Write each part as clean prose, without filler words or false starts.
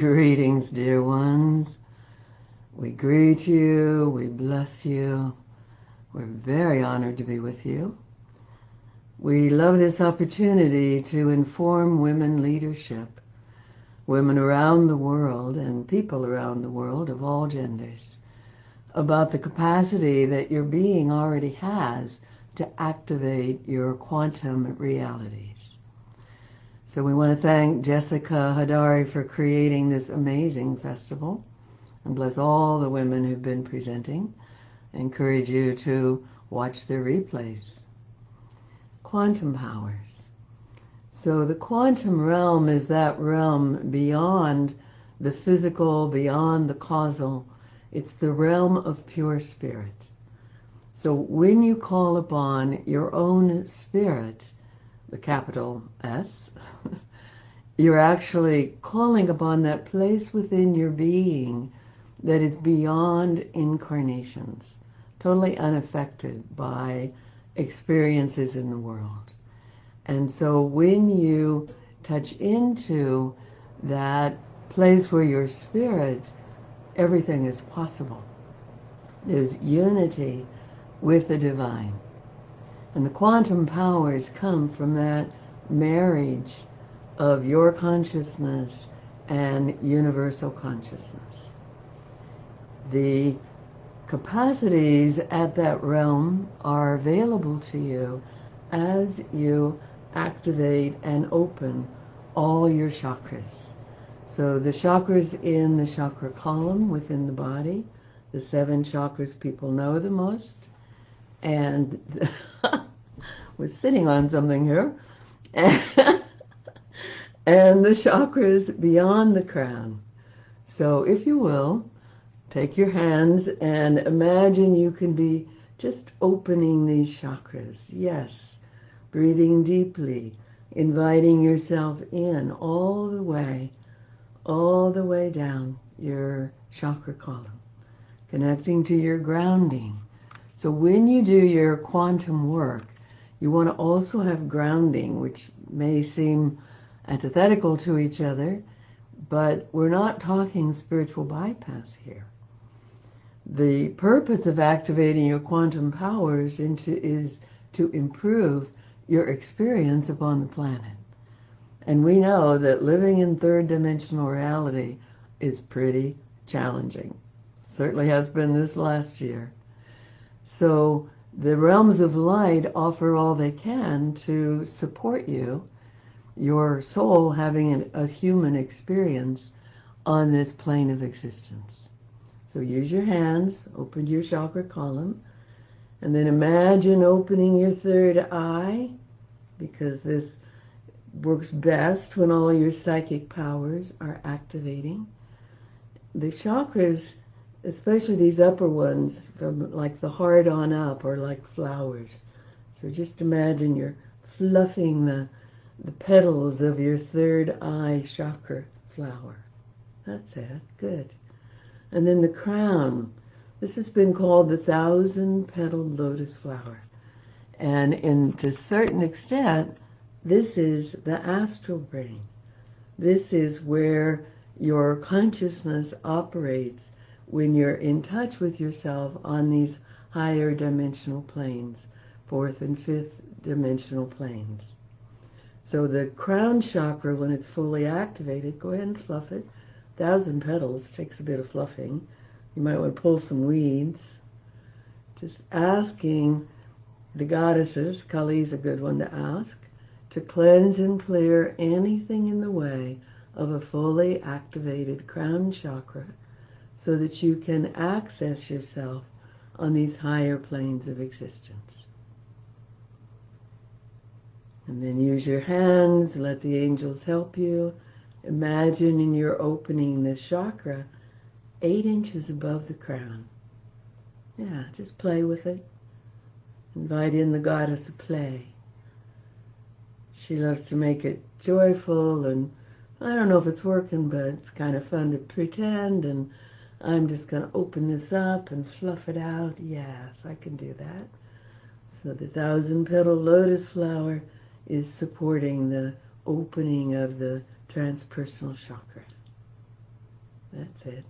Greetings, dear ones. We greet you, we bless you. We're very honored to be with you. We love this opportunity to inform women leadership, women around the world and people around the world of all genders, about the capacity that your being already has to activate your quantum realities. So we want to thank Jessica Hadari for creating this amazing festival and bless all the women who've been presenting. I encourage you to watch their replays. Quantum powers. So the quantum realm is that realm beyond the physical, beyond the causal. It's the realm of pure spirit. So when you call upon your own spirit, the capital S, you're actually calling upon that place within your being that is beyond incarnations, totally unaffected by experiences in the world. And so when you touch into that place where your spirit, everything is possible. There's unity with the divine. And the quantum powers come from that marriage of your consciousness and universal consciousness. The capacities at that realm are available to you as you activate and open all your chakras. So the chakras in the chakra column within the body, the 7 chakras people know the most, and we're sitting on something here, and the chakras beyond the crown. So if you will, take your hands and imagine you can be just opening these chakras. Yes, breathing deeply, inviting yourself in all the way down your chakra column, connecting to your grounding. So when you do your quantum work, you want to also have grounding, which may seem antithetical to each other, but we're not talking spiritual bypass here. The purpose of activating your quantum powers is to improve your experience upon the planet. And we know that living in third dimensional reality is pretty challenging. Certainly has been this last year. So the realms of light offer all they can to support you, your soul having a human experience on this plane of existence. So use your hands, open your chakra column, and then imagine opening your third eye, because this works best when all your psychic powers are activating. The chakras, especially these upper ones, from like the heart on up, are like flowers. So just imagine you're fluffing the petals of your third eye chakra flower. That's it. Good. And then the crown. This has been called the 1,000-petaled lotus flower. And to a certain extent, this is the astral brain. This is where your consciousness operates when you're in touch with yourself on these higher dimensional planes, 4th and 5th dimensional planes. So the crown chakra, when it's fully activated, go ahead and fluff it. 1,000 petals takes a bit of fluffing. You might want to pull some weeds. Just asking the goddesses, Kali's a good one to ask, to cleanse and clear anything in the way of a fully activated crown chakra so that you can access yourself on these higher planes of existence. And then use your hands, let the angels help you. Imagine you're opening this chakra 8 inches above the crown. Yeah, just play with it. Invite in the goddess of play. She loves to make it joyful, and I don't know if it's working, but it's kind of fun to pretend, and I'm just going to open this up and fluff it out. Yes, I can do that. So the 1,000-petal lotus flower is supporting the opening of the transpersonal chakra. That's it.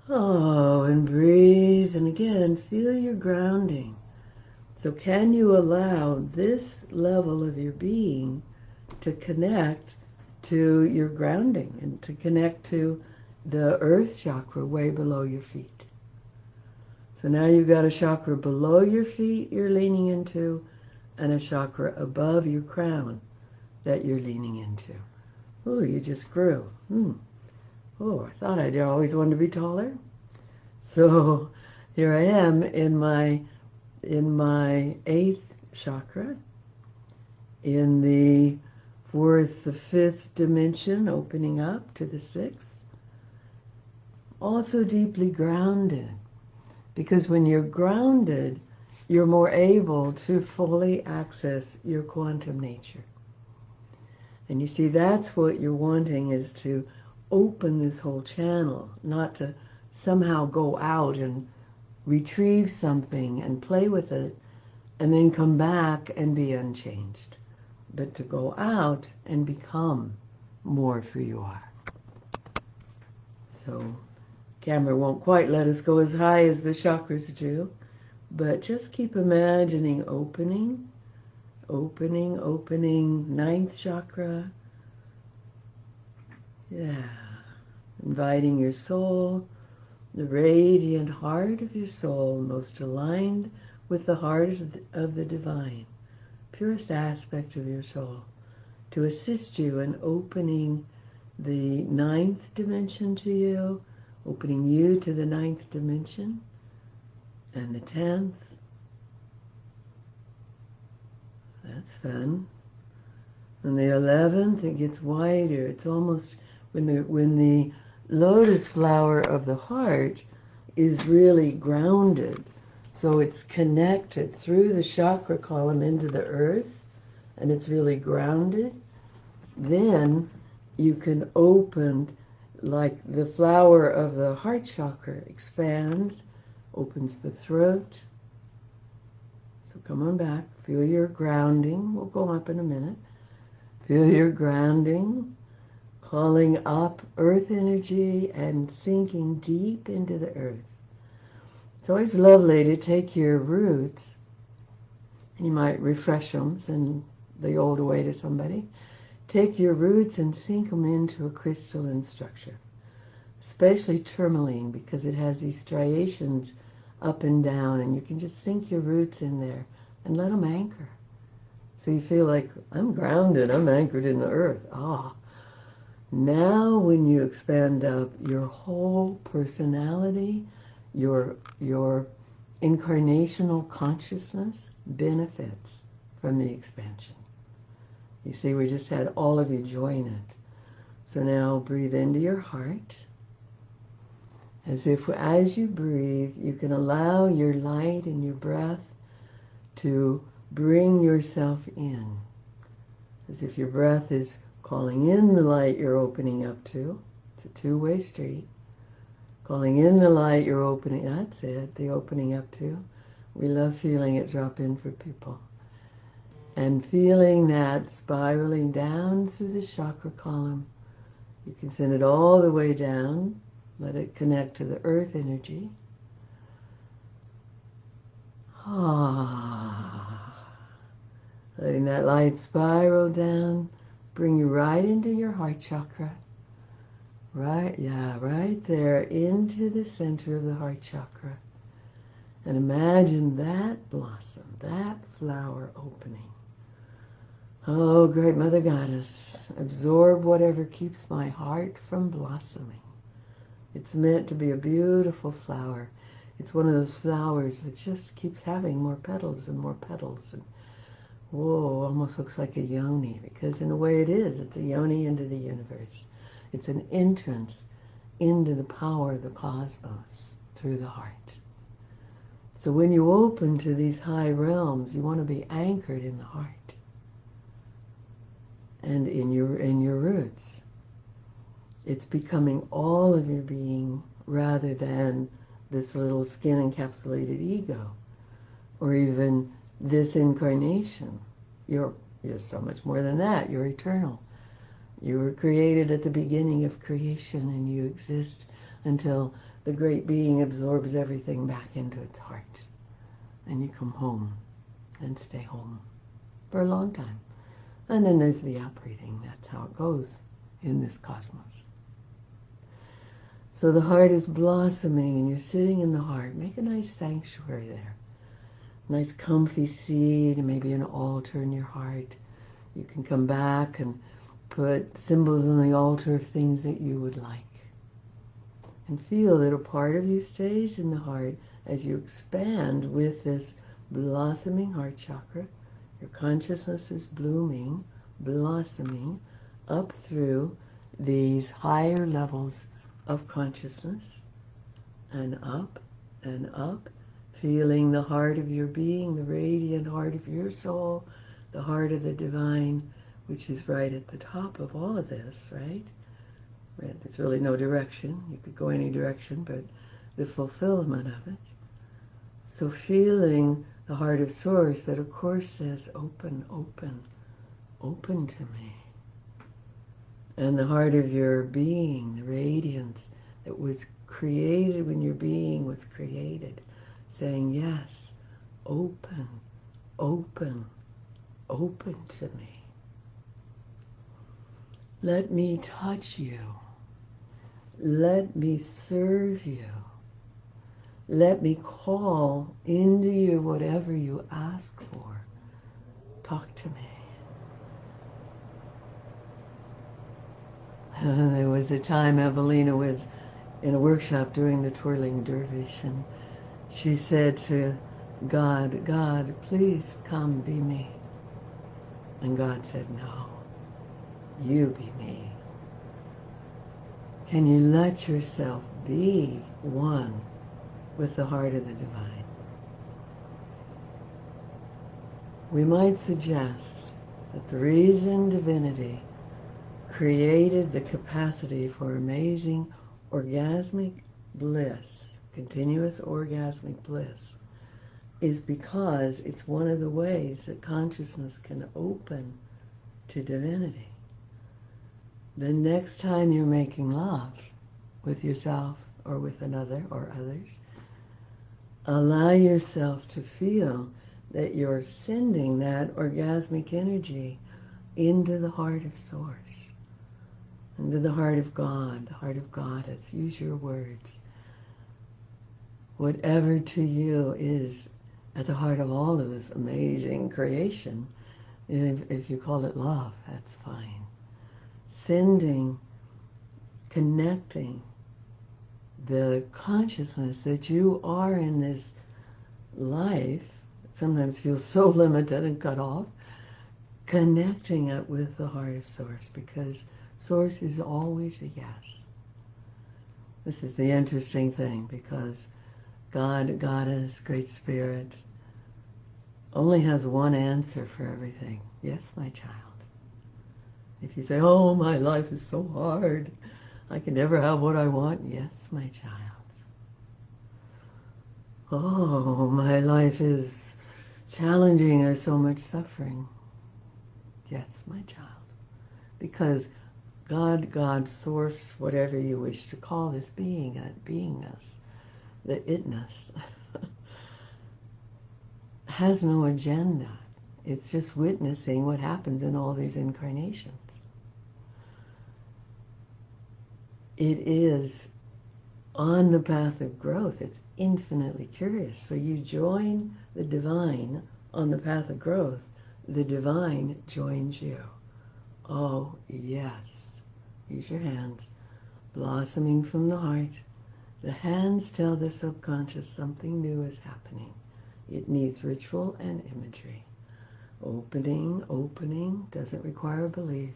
Oh, and breathe. And again, feel your grounding. So can you allow this level of your being to connect to your grounding and to connect to the earth chakra way below your feet? So now you've got a chakra below your feet you're leaning into and a chakra above your crown that you're leaning into. Oh, you just grew. Oh, I thought I'd always wanted to be taller. So here I am in my 8th chakra, in the 4th, the 5th dimension, opening up to the 6th. Also deeply grounded, because when you're grounded, you're more able to fully access your quantum nature. And you see, that's what you're wanting, is to open this whole channel, not to somehow go out and retrieve something and play with it and then come back and be unchanged, but to go out and become more of who you are. So camera won't quite let us go as high as the chakras do, but just keep imagining opening, 9th chakra. Yeah, inviting your soul, the radiant heart of your soul, most aligned with the heart of the divine, purest aspect of your soul, to assist you in opening the 9th dimension to you, opening you to the 9th dimension, and the 10th. That's fun. And the 11th, it gets wider. It's almost when the lotus flower of the heart is really grounded. So it's connected through the chakra column into the earth, and it's really grounded. Then you can open, like the flower of the heart chakra expands, opens the throat. So come on back, feel your grounding. We'll go up in a minute. Feel your grounding, calling up earth energy and sinking deep into the earth. It's always lovely to take your roots, and you might refresh them, send the old away to somebody. Take your roots and sink them into a crystalline structure, especially tourmaline, because it has these striations up and down, and you can just sink your roots in there and let them anchor. So you feel like, I'm grounded, I'm anchored in the earth. Now when you expand up, your whole personality, your incarnational consciousness benefits from the expansion. You see, we just had all of you join it. So now breathe into your heart, as if as you breathe, you can allow your light and your breath to bring yourself in, as if your breath is calling in the light you're opening up to. It's a two-way street. Calling in the light you're opening, that's it, the opening up to. We love feeling it drop in for people. And feeling that spiraling down through the chakra column. You can send it all the way down, let it connect to the earth energy. Letting that light spiral down, bring you right into your heart chakra. Right there, into the center of the heart chakra. And imagine that blossom, that flower opening. Oh, great Mother Goddess, absorb whatever keeps my heart from blossoming. It's meant to be a beautiful flower. It's one of those flowers that just keeps having more petals and more petals. And whoa, almost looks like a yoni, because in a way it is. It's a yoni into the universe. It's an entrance into the power of the cosmos through the heart. So when you open to these high realms, you want to be anchored in the heart and in your roots. It's becoming all of your being rather than this little skin-encapsulated ego, or even this incarnation. You're so much more than that. You're eternal. You were created at the beginning of creation, and you exist until the great being absorbs everything back into its heart. And you come home and stay home for a long time. And then there's the outbreathing. That's how it goes in this cosmos. So the heart is blossoming, and you're sitting in the heart. Make a nice sanctuary there. Nice comfy seat, and maybe an altar in your heart. You can come back and put symbols on the altar of things that you would like. And feel that a part of you stays in the heart as you expand with this blossoming heart chakra. Your consciousness is blooming, blossoming up through these higher levels of consciousness, and up, feeling the heart of your being, the radiant heart of your soul, the heart of the divine, which is right at the top of all of this, right? There's really no direction. You could go any direction, but the fulfillment of it. So feeling the heart of Source that, of course, says, open, open, open to me. And the heart of your being, the radiance that was created when your being was created, saying, yes, open, open, open to me. Let me touch you. Let me serve you. Let me call into you whatever you ask for. Talk to me. There was a time Evalena was in a workshop doing the twirling dervish, and she said to God, God, please come be me. And God said, no, you be me. Can you let yourself be one with the heart of the divine? We might suggest that the reason divinity created the capacity for amazing orgasmic bliss, continuous orgasmic bliss, is because it's one of the ways that consciousness can open to divinity. The next time you're making love with yourself or with another or others, allow yourself to feel that you're sending that orgasmic energy into the heart of Source, into the heart of God, the heart of Goddess. Use your words. Whatever to you is at the heart of all of this amazing creation. If you call it love, that's fine. Sending, connecting the consciousness that you are in this life, sometimes feels so limited and cut off, connecting it with the heart of Source, because Source is always a yes. This is the interesting thing, because God, Goddess, Great Spirit, only has one answer for everything. Yes, my child. If you say, oh, my life is so hard, I can never have what I want. Yes, my child. Oh, my life is challenging. There's so much suffering. Yes, my child. Because God, Source, whatever you wish to call this being, that beingness, the itness, has no agenda. It's just witnessing what happens in all these incarnations. It is on the path of growth. It's infinitely curious. So you join the divine on the path of growth. The divine joins you. Oh, yes. Use your hands. Blossoming from the heart. The hands tell the subconscious something new is happening. It needs ritual and imagery. Opening, opening, doesn't require belief.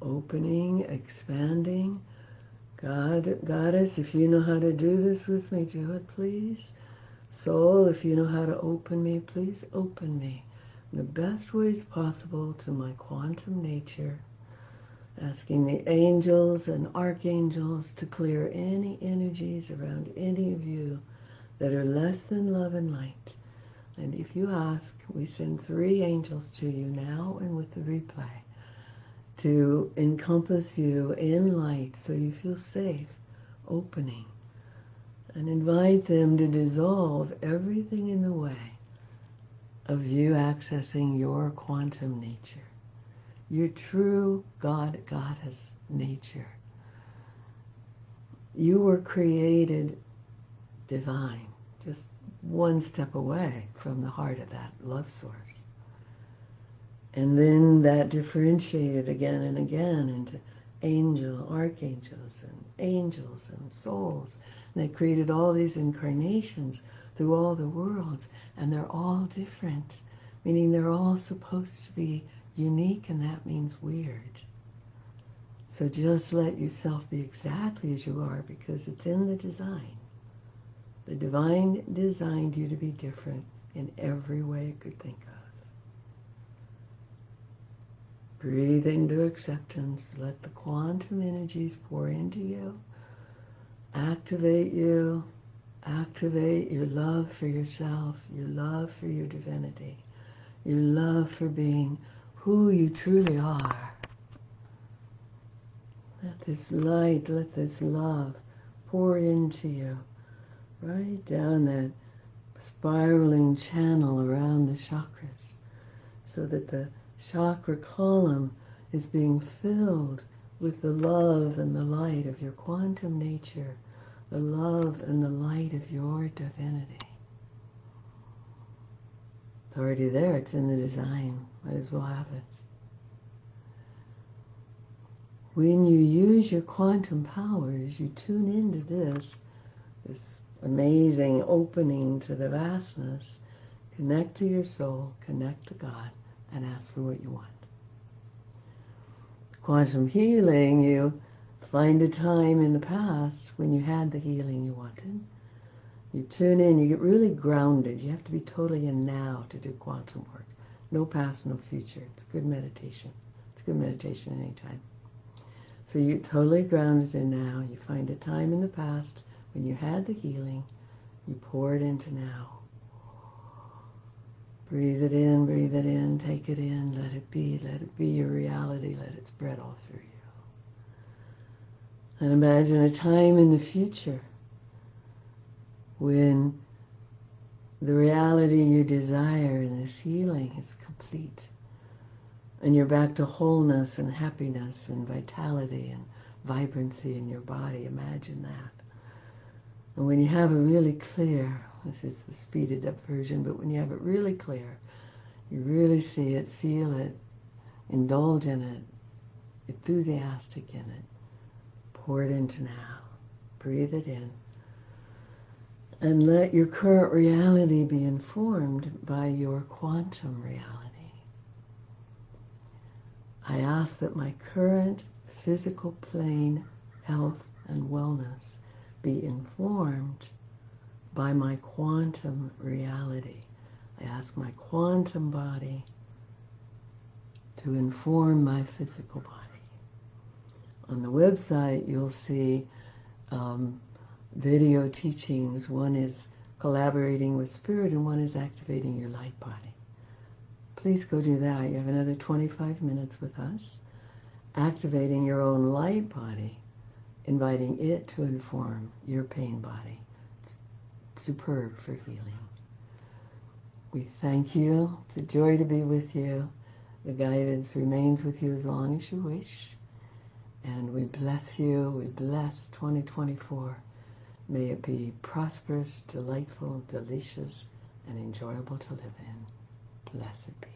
Opening, expanding. God, Goddess, if you know how to do this with me, do it, please. Soul, if you know how to open me, please open me in the best ways possible to my quantum nature. Asking the angels and archangels to clear any energies around any of you that are less than love and light. And if you ask, we send 3 angels to you now and with the replay to encompass you in light so you feel safe, opening. And invite them to dissolve everything in the way of you accessing your quantum nature, your true God-Goddess nature. You were created divine, just one step away from the heart of that love source. And then that differentiated again and again into archangels and souls. And they created all these incarnations through all the worlds, and they're all different, meaning they're all supposed to be unique, and that means weird. So just let yourself be exactly as you are, because it's in the design. The divine designed you to be different in every way it could think of. Breathe into acceptance. Let the quantum energies pour into you. Activate you. Activate your love for yourself, your love for your divinity, your love for being who you truly are. Let this light, let this love pour into you, right down that spiraling channel around the chakras, so that the chakra column is being filled with the love and the light of your quantum nature, the love and the light of your divinity. It's already there, it's in the design, might as well have it. When you use your quantum powers, you tune into this amazing opening to the vastness, connect to your soul, connect to God, and ask for what you want. Quantum healing, you find a time in the past when you had the healing you wanted. You tune in, you get really grounded. You have to be totally in now to do quantum work. No past, no future. It's good meditation. It's good meditation anytime. So you get totally grounded in now. You find a time in the past when you had the healing. You pour it into now. Breathe it in, take it in, let it be your reality, let it spread all through you. And imagine a time in the future when the reality you desire in this healing is complete. And you're back to wholeness and happiness and vitality and vibrancy in your body. Imagine that. And when you have it really clear, this is the speeded up version, but when you have it really clear, you really see it, feel it, indulge in it, enthusiastic in it, pour it into now, breathe it in, and let your current reality be informed by your quantum reality. I ask that my current physical plane, health, and wellness be informed by my quantum reality. I ask my quantum body to inform my physical body. On the website, you'll see video teachings. One is collaborating with spirit, and one is activating your light body. Please go do that. You have another 25 minutes with us, activating your own light body, inviting it to inform your pain body. It's superb for healing. We thank you. It's a joy to be with you. The guidance remains with you as long as you wish. And we bless you. We bless 2024. May it be prosperous, delightful, delicious, and enjoyable to live in. Blessed be.